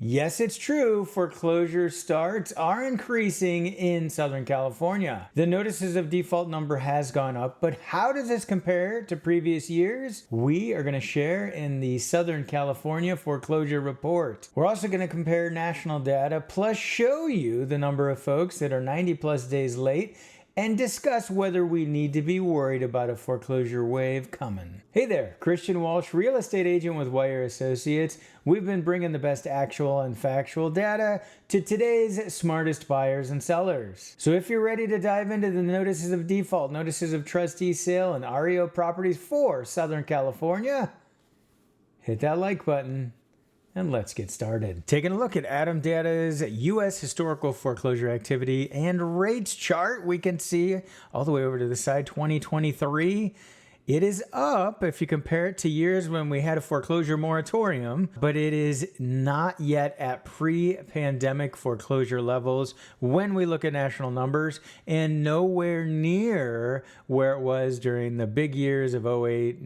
Yes, it's true. Foreclosure starts are increasing in Southern California. The notices of default number has gone up, but how does this compare to previous years? We are going to share in the Southern California Foreclosure Report. We're also going to compare national data, plus show you the number of folks that are 90 plus days late and discuss whether we need to be worried about a foreclosure wave coming. Hey there, Christian Walsh, real estate agent with Wire Associates. We've been bringing the best actual and factual data to today's smartest buyers and sellers. So if you're ready to dive into the notices of default, notices of trustee sale, and REO properties for Southern California, hit that like button. And let's get started. Taking a look at Adam Data's U.S. historical foreclosure activity and rates chart, we can see all the way over to the side 2023. It is up if you compare it to years when we had a foreclosure moratorium, but it is not yet at pre-pandemic foreclosure levels when we look at national numbers, and nowhere near where it was during the big years of 08,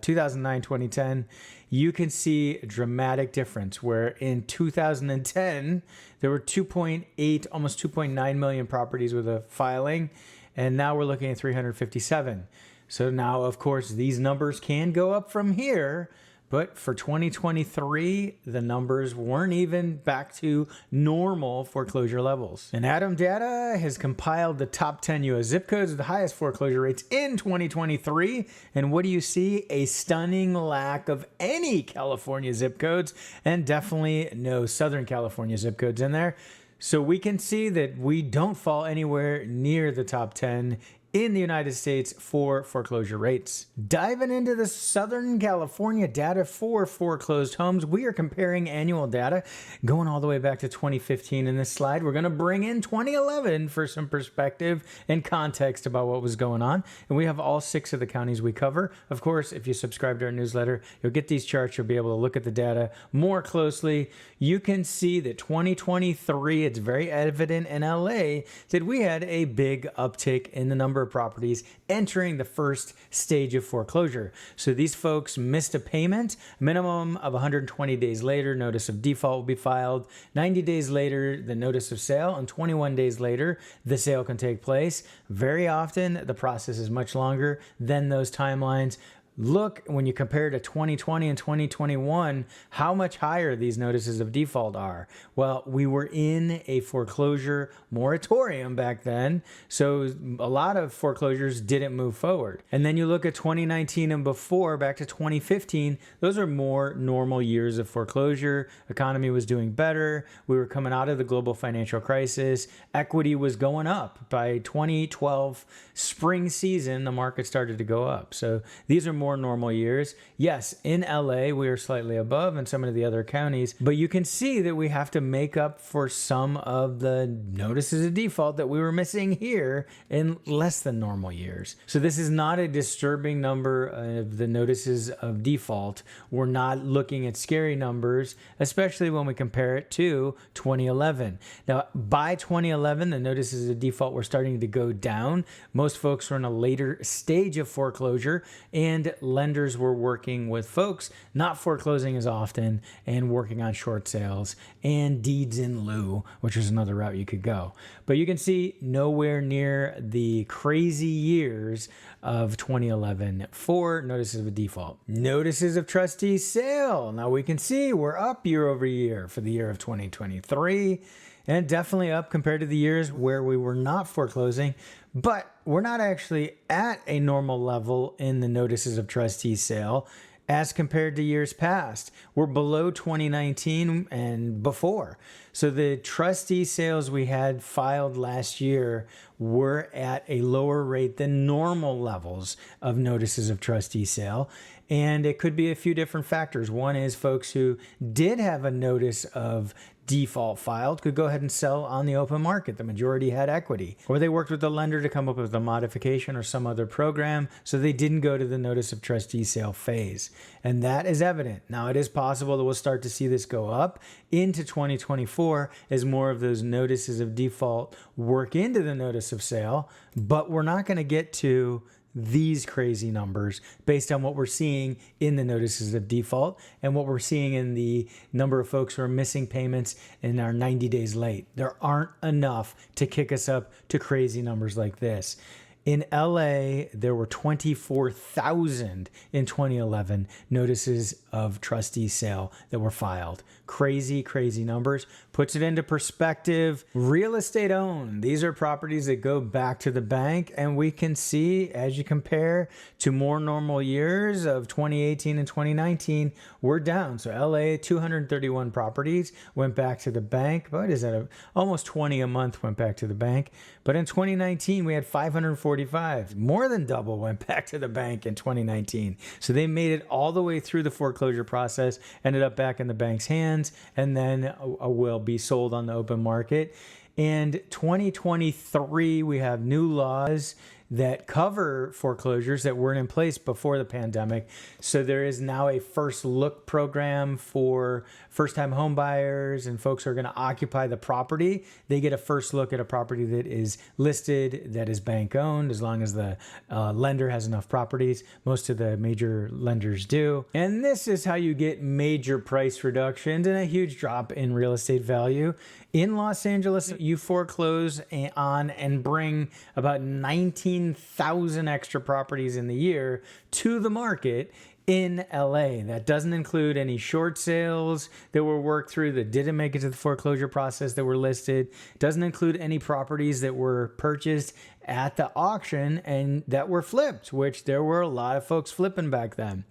2009, 2010. You can see a dramatic difference where in 2010, there were 2.8, almost 2.9 million properties with a filing, and now we're looking at 357. So now, of course, these numbers can go up from here, but for 2023, the numbers weren't even back to normal foreclosure levels. And Adam Data has compiled the top 10 U.S. zip codes with the highest foreclosure rates in 2023. And what do you see? A stunning lack of any California zip codes, and definitely no Southern California zip codes in there. So we can see that we don't fall anywhere near the top 10 in the United States for foreclosure rates. Diving into the Southern California data for foreclosed homes, we are comparing annual data going all the way back to 2015 in this slide. We're going to bring in 2011 for some perspective and context about what was going on. And we have all 6 of the counties we cover. Of course, if you subscribe to our newsletter, you'll get these charts. You'll be able to look at the data more closely. You can see that 2023, it's very evident in LA that we had a big uptick in the number of properties entering the first stage of foreclosure. So these folks missed a payment, minimum of 120 days later, notice of default will be filed. 90 days later, the notice of sale, and 21 days later, the sale can take place. Very often, the process is much longer than those timelines. Look, when you compare to 2020 and 2021, how much higher these notices of default are. Well, we were in a foreclosure moratorium back then, so a lot of foreclosures didn't move forward. And then you look at 2019 and before, back to 2015, those are more normal years of foreclosure. Economy was doing better. We were coming out of the global financial crisis. Equity was going up. By 2012 spring season, the market started to go up. So these are more normal years. Yes, in LA, we are slightly above in some of the other counties, but you can see that we have to make up for some of the notices of default that we were missing here in less than normal years. So this is not a disturbing number of the notices of default. We're not looking at scary numbers, especially when we compare it to 2011. Now, by 2011, the notices of default were starting to go down. Most folks were in a later stage of foreclosure, and lenders were working with folks not foreclosing as often and working on short sales and deeds in lieu, which is another route you could go. But you can see nowhere near the crazy years of 2011 for notices of default. Notices of trustee sale. Now we can see we're up year over year for the year of 2023. And definitely up compared to the years where we were not foreclosing, but we're not actually at a normal level in the notices of trustee sale as compared to years past. We're below 2019 and before. So the trustee sales we had filed last year were at a lower rate than normal levels of notices of trustee sale. And it could be a few different factors. One is folks who did have a notice of default filed could go ahead and sell on the open market. The majority had equity, or they worked with the lender to come up with a modification or some other program, so they didn't go to the notice of trustee sale phase. And that is evident. Now, it is possible that we'll start to see this go up into 2024 as more of those notices of default work into the notice of sale, but we're not going to get to these crazy numbers based on what we're seeing in the notices of default and what we're seeing in the number of folks who are missing payments and are 90 days late. There aren't enough to kick us up to crazy numbers like this. In LA, there were 24,000 in 2011 notices of trustee sale that were filed. Crazy, crazy numbers. Puts it into perspective. Real estate owned. These are properties that go back to the bank, and we can see as you compare to more normal years of 2018 and 2019, we're down. So LA, 231 properties went back to the bank. What is that? Almost 20 a month went back to the bank. But in 2019, we had 545. More than double went back to the bank in 2019. So they made it all the way through the foreclosure process, ended up back in the bank's hands, and then will be sold on the open market. And 2023, we have new laws that cover foreclosures that weren't in place before the pandemic. So there is now a first look program for first-time home buyers and folks who are going to occupy the property. They get a first look at a property that is listed, that is bank-owned, as long as the lender has enough properties. Most of the major lenders do. And this is how you get major price reductions and a huge drop in real estate value. In Los Angeles, you foreclose on and bring about 19,000 extra properties in the year to the market in LA. That doesn't include any short sales that were worked through that didn't make it to the foreclosure process that were listed. Doesn't include any properties that were purchased at the auction and that were flipped, which there were a lot of folks flipping back then.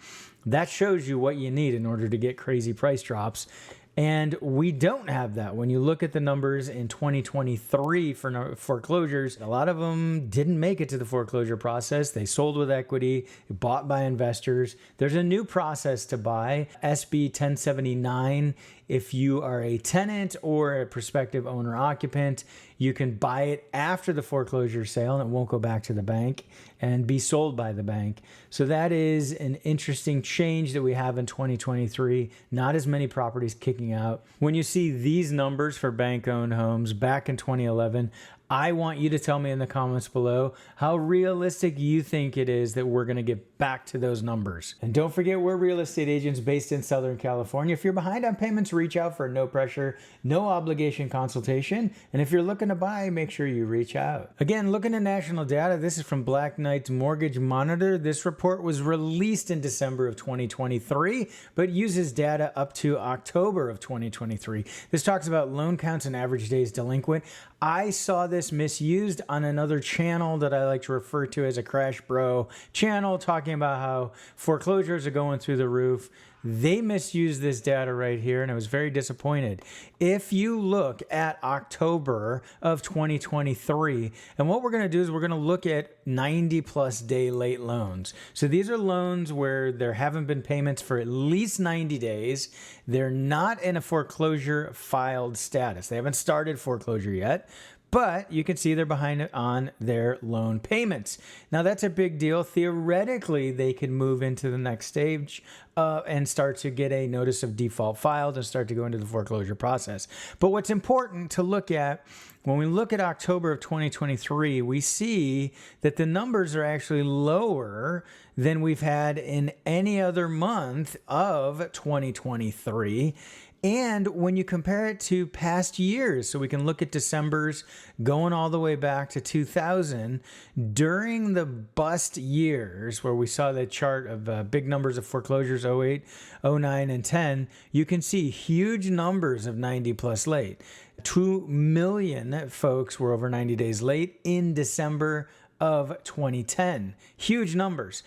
That shows you what you need in order to get crazy price drops. And we don't have that. When you look at the numbers in 2023 for foreclosures, a lot of them didn't make it to the foreclosure process. They sold with equity, bought by investors. There's a new process to buy, SB 1079. If you are a tenant or a prospective owner occupant, you can buy it after the foreclosure sale and it won't go back to the bank and be sold by the bank. So that is an interesting change that we have in 2023. Not as many properties kicking out. When you see these numbers for bank-owned homes back in 2011, I want you to tell me in the comments below how realistic you think it is that we're going to get back to those numbers. And don't forget, we're real estate agents based in Southern California. If you're behind on payments, reach out for a no pressure, no obligation consultation. And if you're looking to buy, make sure you reach out. Again, looking at national data, this is from Black Knight's Mortgage Monitor. This report was released in December of 2023, but uses data up to October of 2023. This talks about loan counts and average days delinquent. I saw this misused on another channel that I like to refer to as a Crash Bro channel, talking about how foreclosures are going through the roof. They misused this data right here, and I was very disappointed. If you look at October of 2023, and what we're going to do is we're going to look at 90 plus day late loans. So these are loans where there haven't been payments for at least 90 days. They're not in a foreclosure filed status. They haven't started foreclosure yet, but you can see they're behind on their loan payments. Now, that's a big deal. Theoretically, they could move into the next stage and start to get a notice of default filed and start to go into the foreclosure process. But what's important to look at, when we look at October of 2023, we see that the numbers are actually lower than we've had in any other month of 2023. And when you compare it to past years, so we can look at December's going all the way back to 2000, during the bust years where we saw that chart of big numbers of foreclosures, 08, 09, and 10, you can see huge numbers of 90 plus late. 2 million folks were over 90 days late in December of 2010. Huge numbers.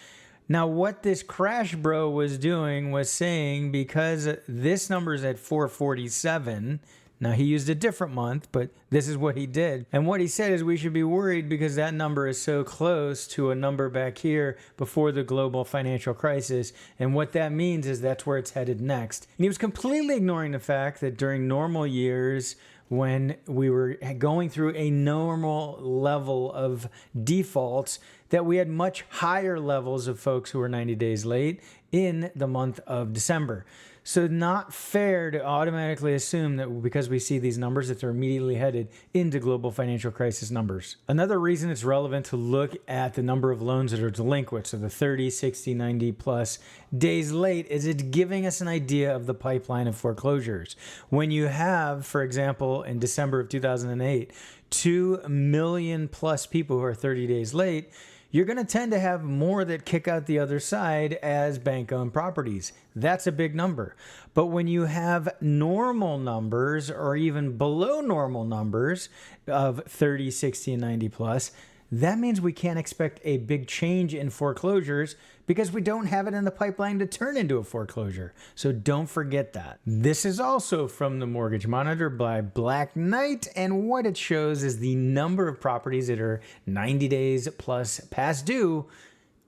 Now, what this Crash Bro was doing was saying, because this number is at 447, now he used a different month, but this is what he did. And what he said is we should be worried because that number is so close to a number back here before the global financial crisis. And what that means is that's where it's headed next. And he was completely ignoring the fact that during normal years, when we were going through a normal level of defaults, that we had much higher levels of folks who were 90 days late in the month of December. So not fair to automatically assume that because we see these numbers that they're immediately headed into global financial crisis numbers. Another reason it's relevant to look at the number of loans that are delinquent, so the 30, 60, 90 plus days late, is it's giving us an idea of the pipeline of foreclosures. When you have, for example, in December of 2008, 2 million plus people who are 30 days late, you're going to tend to have more that kick out the other side as bank-owned properties. That's a big number. But when you have normal numbers or even below normal numbers of 30, 60, and 90 plus, that means we can't expect a big change in foreclosures because we don't have it in the pipeline to turn into a foreclosure. So don't forget that. This is also from the Mortgage Monitor by Black Knight, and what it shows is the number of properties that are 90 days plus past due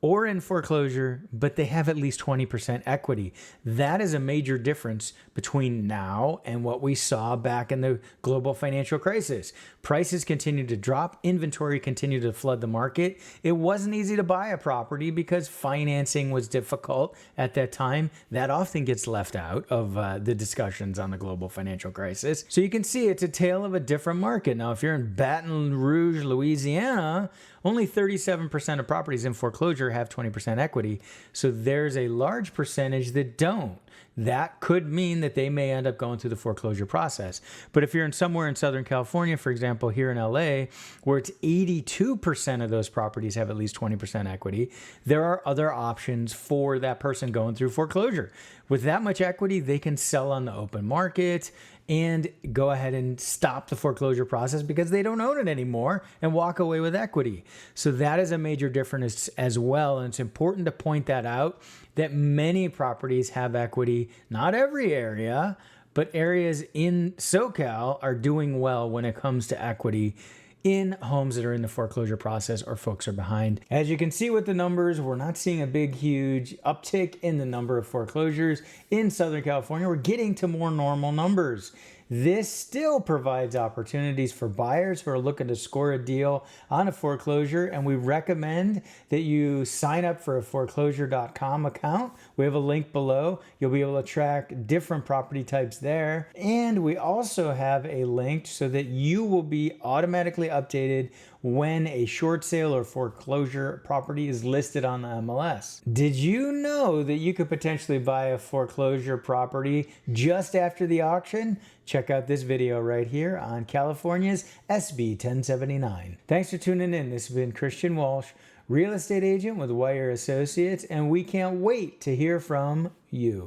or in foreclosure, but they have at least 20% equity. That is a major difference between now and what we saw back in the global financial crisis. Prices continued to drop, inventory continued to flood the market. It wasn't easy to buy a property because financing was difficult at that time. That often gets left out of the discussions on the global financial crisis. So you can see it's a tale of a different market. Now, if you're in Baton Rouge, Louisiana, only 37% of properties in foreclosure have 20% equity. So there's a large percentage that don't. That could mean that they may end up going through the foreclosure process. But if you're in somewhere in Southern California, for example, here in LA, where it's 82% of those properties have at least 20% equity, there are other options for that person going through foreclosure. With that much equity, they can sell on the open market and go ahead and stop the foreclosure process because they don't own it anymore and walk away with equity. So that is a major difference as well. And it's important to point that out, that many properties have equity, not every area, but areas in SoCal are doing well when it comes to equity in homes that are in the foreclosure process or folks are behind. As you can see with the numbers, we're not seeing a big, huge uptick in the number of foreclosures in Southern California. We're getting to more normal numbers. This still provides opportunities for buyers who are looking to score a deal on a foreclosure, and we recommend that you sign up for a foreclosure.com account. We have a link below. You'll be able to track different property types there. And we also have a link so that you will be automatically updated when a short sale or foreclosure property is listed on the MLS. Did you know that you could potentially buy a foreclosure property just after the auction? Check out this video right here on California's SB 1079. Thanks for tuning in. This has been Christian Walsh, real estate agent with Wire Associates, and we can't wait to hear from you.